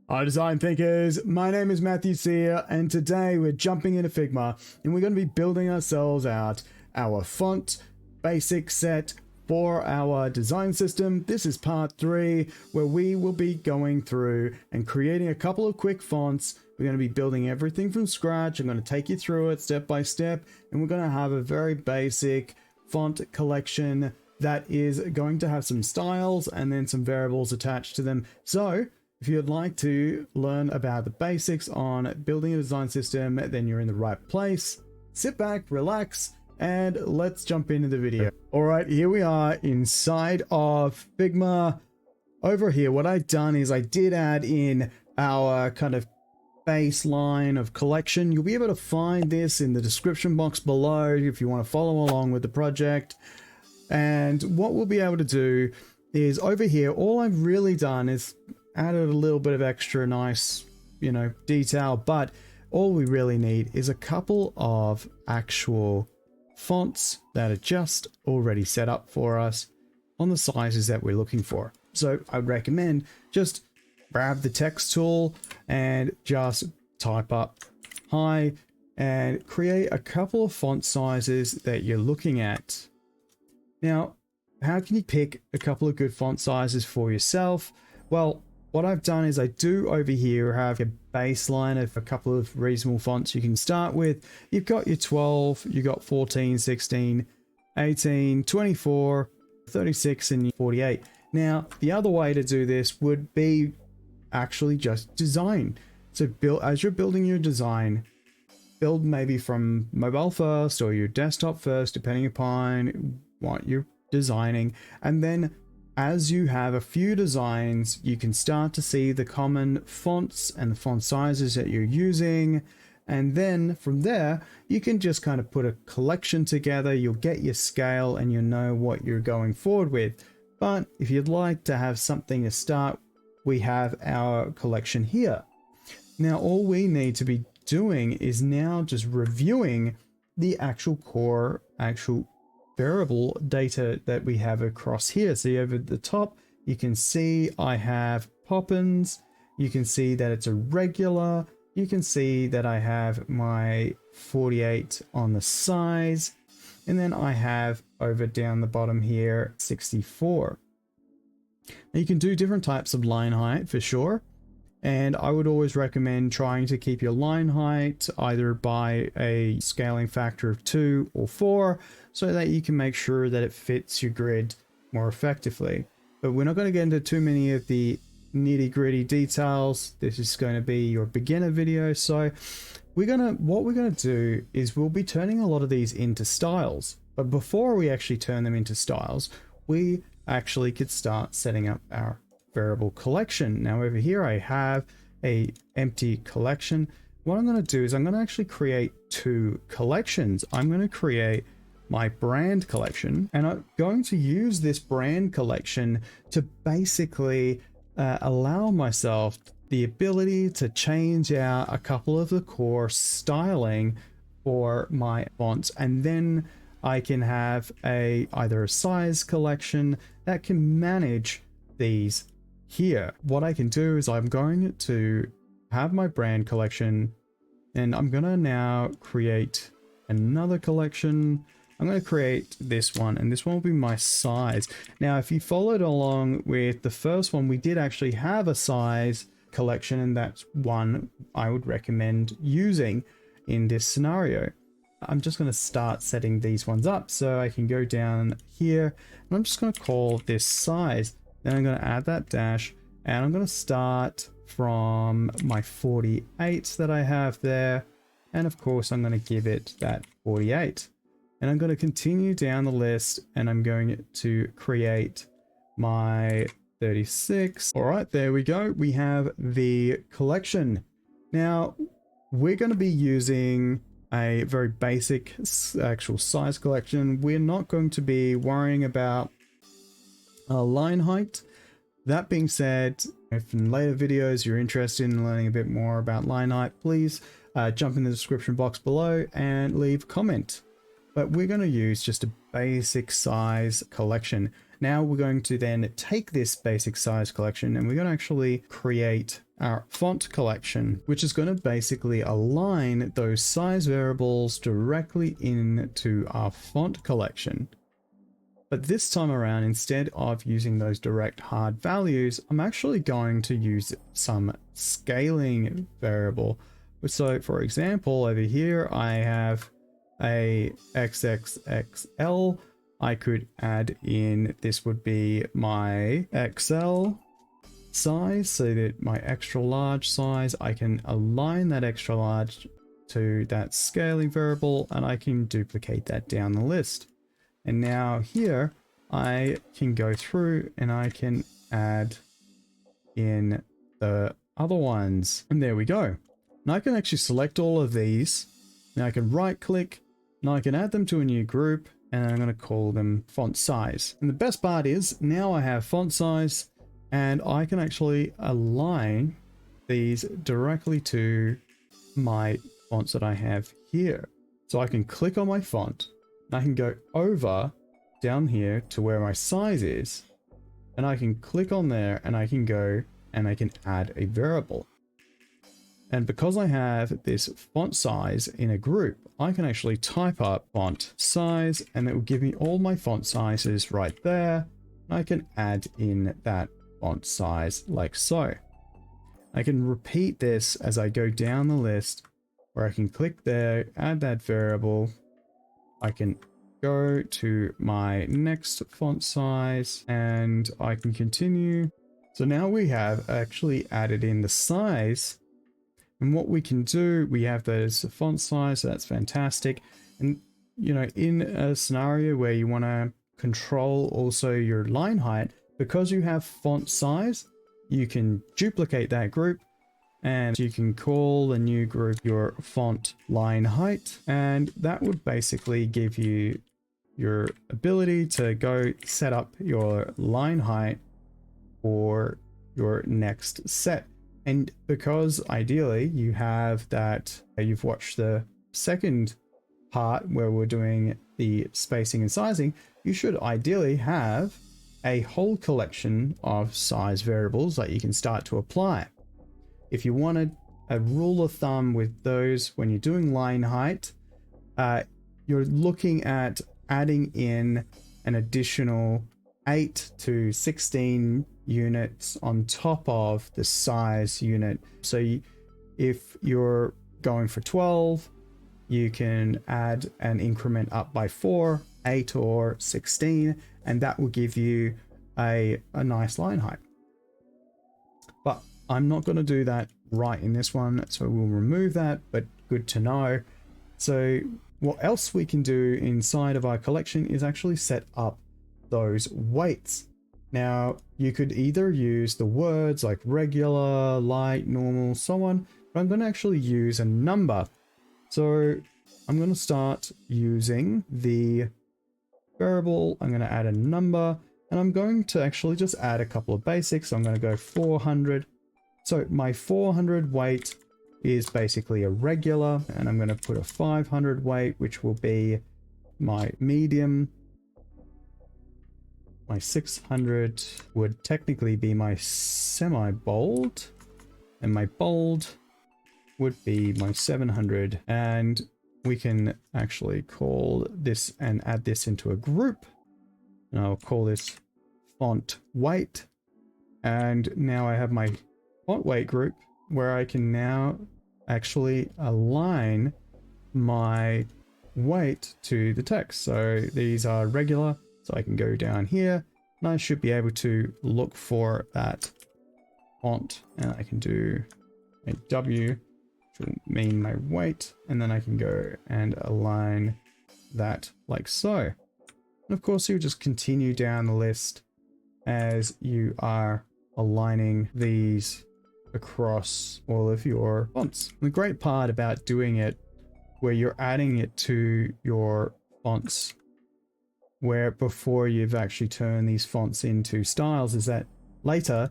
Hi design thinkers, my name is Matthew Sear and today we're jumping into Figma and we're going to be building ourselves out our font basic set for our design system. This is part 3 where we will be going through and creating a couple of quick fonts. We're going to be building everything from scratch. I'm going to take you through it step by step and we're going to have a very basic font collection that is going to have some styles and then some variables attached to them. So if you'd like to learn about the basics on building a design system, then you're in the right place. Sit back, relax, and let's jump into the video. All right, here we are inside of Figma. Over here, what I've done is I did add in our kind of baseline of collection. You'll be able to find this in the description box below if you want to follow along with the project. And what we'll be able to do is over here, all I've really done is added a little bit of extra nice, detail, but all we really need is a couple of actual fonts that are just already set up for us on the sizes that we're looking for. So I'd recommend just grab the text tool and just type up hi and create a couple of font sizes that you're looking at. Now, how can you pick a couple of good font sizes for yourself? Well, what I've done is I do over here have a baseline of a couple of reasonable fonts you can start with. You've got your 12, you've got 14, 16, 18, 24, 36, and 48. Now, the other way to do this would be actually just design. So as you're building your design, build maybe from mobile first or your desktop first, depending upon what you're designing. And then as you have a few designs, you can start to see the common fonts and the font sizes that you're using. And then from there, you can just kind of put a collection together. You'll get your scale and you'll know what you're going forward with. But if you'd like to have something to start, we have our collection here. Now, all we need to be doing is now just reviewing the actual core, variable data that we have across here. So over the top, you can see I have Poppins. You can see that it's a regular. You can see that I have my 48 on the size. And then I have over down the bottom here, 64. Now you can do different types of line height for sure. And I would always recommend trying to keep your line height either by a scaling factor of 2 or 4 so that you can make sure that it fits your grid more effectively. But we're not going to get into too many of the nitty-gritty details. This is going to be your beginner video. So what we're going to do is we'll be turning a lot of these into styles. But before we actually turn them into styles, we actually could start setting up our variable collection. Now over here I have a empty collection. What I'm going to do is I'm going to actually create 2 collections. I'm going to create my brand collection and I'm going to use this brand collection to basically allow myself the ability to change out a couple of the core styling for my fonts, and then I can have either a size collection that can manage these. Here, what I can do is I'm going to have my brand collection and I'm going to now create another collection. I'm going to create this one and this one will be my size. Now, if you followed along with the first one, we did actually have a size collection and that's one I would recommend using in this scenario. I'm just going to start setting these ones up so I can go down here and I'm just going to call this size. Then I'm going to add that dash and I'm going to start from my 48 that I have there. And of course, I'm going to give it that 48 and I'm going to continue down the list and I'm going to create my 36. All right, there we go. We have the collection. Now we're going to be using a very basic actual size collection. We're not going to be worrying about line height. That being said, if in later videos you're interested in learning a bit more about line height, please jump in the description box below and leave a comment. But we're going to use just a basic size collection. Now we're going to then take this basic size collection and we're going to actually create our font collection, which is going to basically align those size variables directly into our font collection. But this time around, instead of using those direct hard values, I'm actually going to use some scaling variable. So for example, over here, I have a XXXL. I could add in, this would be my XL size, so that my extra large size, I can align that extra large to that scaling variable and I can duplicate that down the list. And now here I can go through and I can add in the other ones. And there we go. And I can actually select all of these. Now I can right click and I can add them to a new group and I'm going to call them font size. And the best part is now I have font size and I can actually align these directly to my fonts that I have here. So I can click on my font and I can go over down here to where my size is and I can click on there and I can go and I can add a variable. And because I have this font size in a group, I can actually type up font size and it will give me all my font sizes right there. I can add in that font size like so. I can repeat this as I go down the list where I can click there, add that variable. I can go to my next font size and I can continue. So now we have actually added in the size. And what we can do, we have those font size, so that's fantastic. And, you know, in a scenario where you want to control also your line height, because you have font size, you can duplicate that group and you can call the new group your font line height. And that would basically give you your ability to go set up your line height for your next set. And because ideally you have that, you've watched the second part where we're doing the spacing and sizing, you should ideally have a whole collection of size variables that you can start to apply. If you wanted a rule of thumb with those when you're doing line height, you're looking at adding in an additional 8 to 16 units on top of the size unit. So if you're going for 12, you can add an increment up by 4, 8 or 16, and that will give you a nice line height. But I'm not going to do that right in this one, so we'll remove that, but good to know. So what else we can do inside of our collection is actually set up those weights. Now you could either use the words like regular, light, normal, so on, but I'm going to actually use a number. So I'm going to start using the variable. I'm going to add a number and I'm going to actually just add a couple of basics. I'm going to go 400. So my 400 weight is basically a regular, and I'm going to put a 500 weight, which will be my medium. My 600 would technically be my semi-bold, and my bold would be my 700. And we can actually call this and add this into a group. And I'll call this font weight. And now I have my font weight group where I can now actually align my weight to the text. So these are regular. So I can go down here and I should be able to look for that font, and I can do a W, which will mean my weight, and then I can go and align that like so. And of course you just continue down the list as you are aligning these across all of your fonts. The great part about doing it where you're adding it to your fonts, where before you've actually turned these fonts into styles, is that later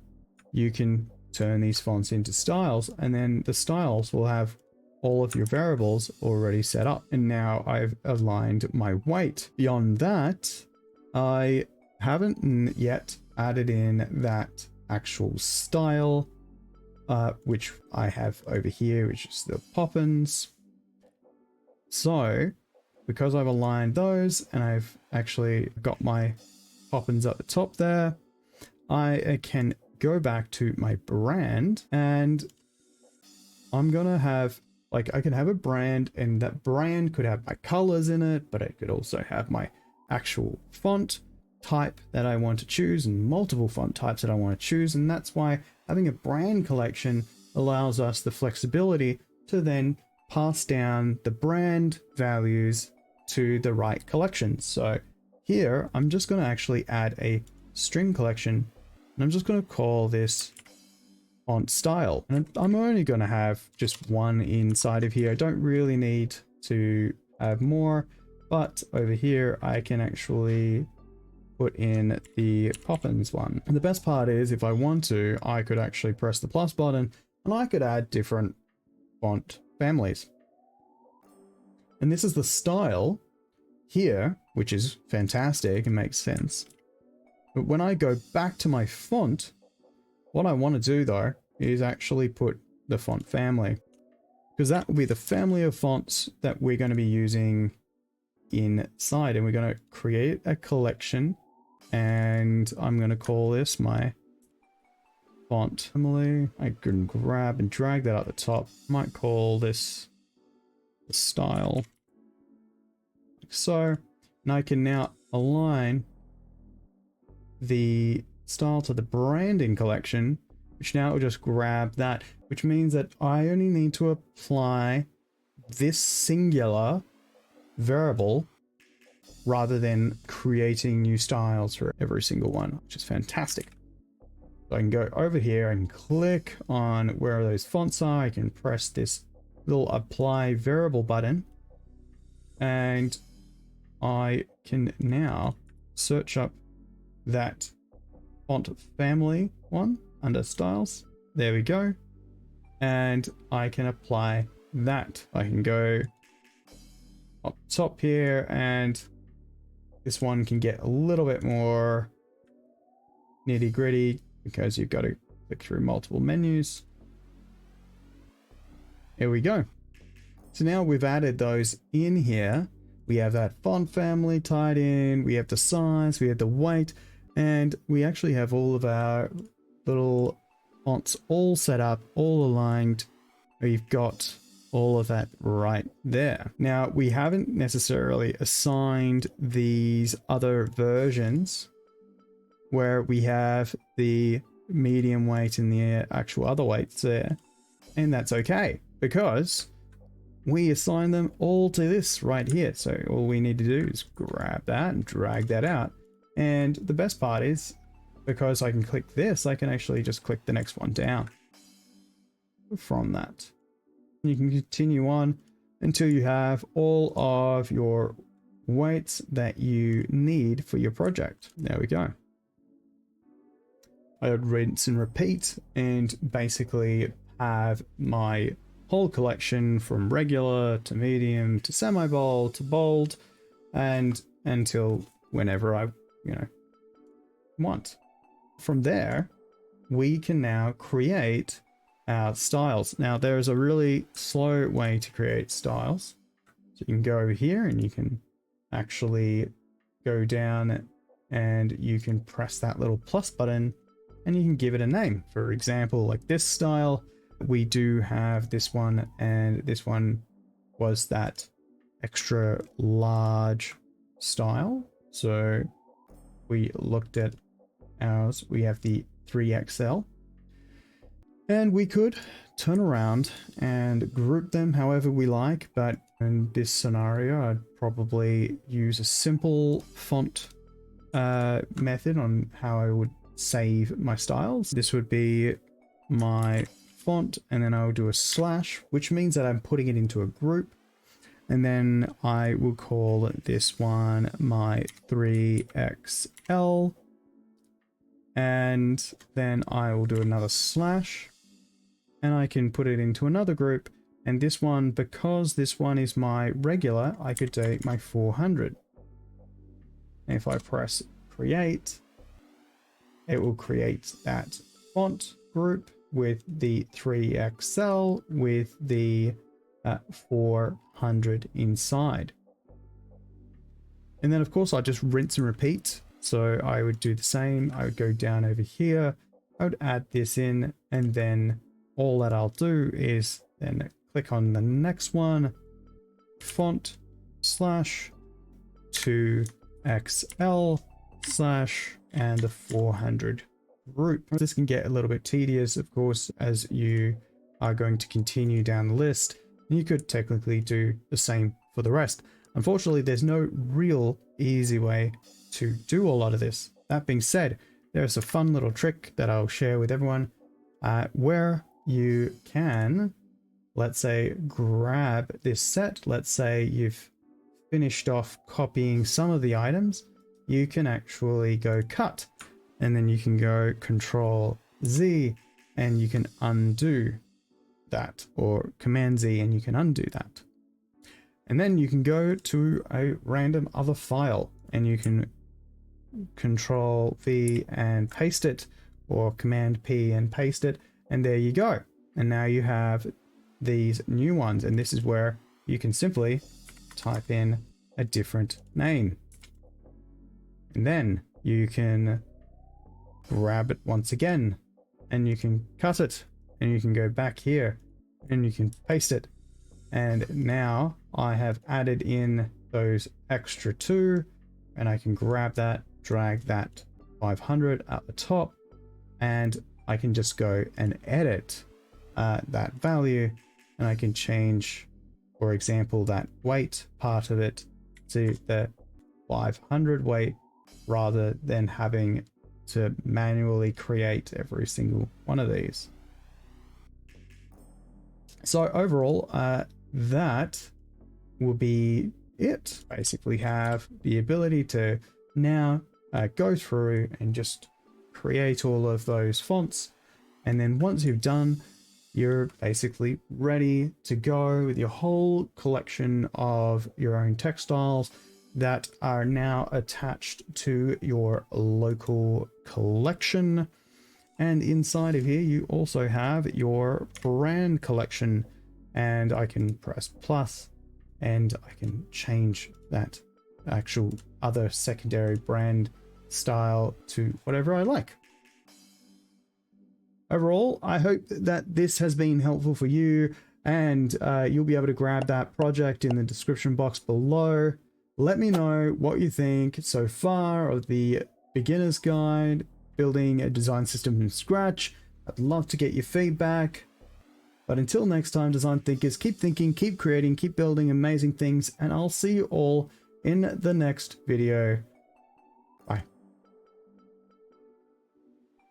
you can turn these fonts into styles, and then the styles will have all of your variables already set up. And now I've aligned my weight. Beyond that, I Haven't yet added in that actual style, which I have over here, which is the poppins. So because I've aligned those and I've actually got my poppins at the top there, I can go back to my brand, and I'm gonna have, like, I can have a brand, and that brand could have my colors in it, but it could also have my actual font type that I want to choose and multiple font types that I want to choose. And that's why having a brand collection allows us the flexibility to then pass down the brand values to the right collection. So here I'm just going to actually add a string collection, and I'm just going to call this font style, and I'm only going to have just one inside of here. I don't really need to have more, but over here I can actually put in the poppins one. And the best part is, if I want to, I could actually press the plus button and I could add different font families. And this is the style here, which is fantastic and makes sense. But when I go back to my font, what I want to do though is actually put the font family, because that will be the family of fonts that we're going to be using inside. And we're going to create a collection, and I'm going to call this my font family. I can grab and drag that at the top. Might call this the style, like so. And I can now align the style to the branding collection, which now will just grab that, which means that I only need to apply this singular variable rather than creating new styles for every single one, which is fantastic. So I can go over here and click on where those fonts are. I can press this little apply variable button, and I can now search up that font family one under styles. There we go. And I can apply that. I can go up top here, and this one can get a little bit more nitty gritty because you've got to click through multiple menus. Here we go. So now we've added those in here. We have that font family tied in, we have the size, we have the weight, and we actually have all of our little fonts all set up, all aligned. We've got all of that right there. Now, we haven't necessarily assigned these other versions where we have the medium weight and the actual other weights there. And that's okay, because we assign them all to this right here. So all we need to do is grab that and drag that out. And the best part is, because I can click this, I can actually just click the next one down from that. You can continue on until you have all of your weights that you need for your project. There we go. I would rinse and repeat and basically have my whole collection from regular to medium to semi-bold to bold, and until whenever I, want. From there, we can now create our styles. Now, there's a really slow way to create styles. So you can go over here and you can actually go down and you can press that little plus button and you can give it a name. For example, like this style, we do have this one, and this one was that extra large style. So we looked at ours, we have the 3XL, and we could turn around and group them however we like, but in this scenario I'd probably use a simple font method on how I would save my styles. This would be my font, and then I'll do a slash, which means that I'm putting it into a group, and then I will call this one my 3XL, and then I will do another slash, and I can put it into another group, and this one, because this one is my regular, I could do my 400. And if I press create, it will create that font group with the 3XL with the 400 inside. And then of course I just rinse and repeat. So I would do the same. I would go down over here. I would add this in, and then all that I'll do is then click on the next one, font slash 2XL slash and the 400 group. This can get a little bit tedious, of course, as you are going to continue down the list. You could technically do the same for the rest. Unfortunately, there's no real easy way to do a lot of this. That being said, there's a fun little trick that I'll share with everyone where you can, let's say, grab this set. Let's say you've finished off copying some of the items. You can actually go cut, and then you can go Control Z and you can undo that, or Command Z and you can undo that. And then you can go to a random other file and you can Control V and paste it, or Command P and paste it, and there you go. And now you have these new ones, and this is where you can simply type in a different name. And then you can grab it once again and you can cut it, and you can go back here and you can paste it. And now I have added in those extra two, and I can grab that, drag that 500 at the top, and I can just go and edit that value, and I can change, for example, that weight part of it to the 500 weight, rather than having to manually create every single one of these. So overall, that will be it. Basically have the ability to now go through and just create all of those fonts, and then once you've done, you're basically ready to go with your whole collection of your own textiles that are now attached to your local collection. And inside of here you also have your brand collection, and I can press plus and I can change that actual other secondary brand style to whatever I like. Overall, I hope that this has been helpful for you, and you'll be able to grab that project in the description box below. Let me know what you think so far of the beginner's guide, building a design system from scratch. I'd love to get your feedback. But until next time, design thinkers, keep thinking, keep creating, keep building amazing things, and I'll see you all in the next video.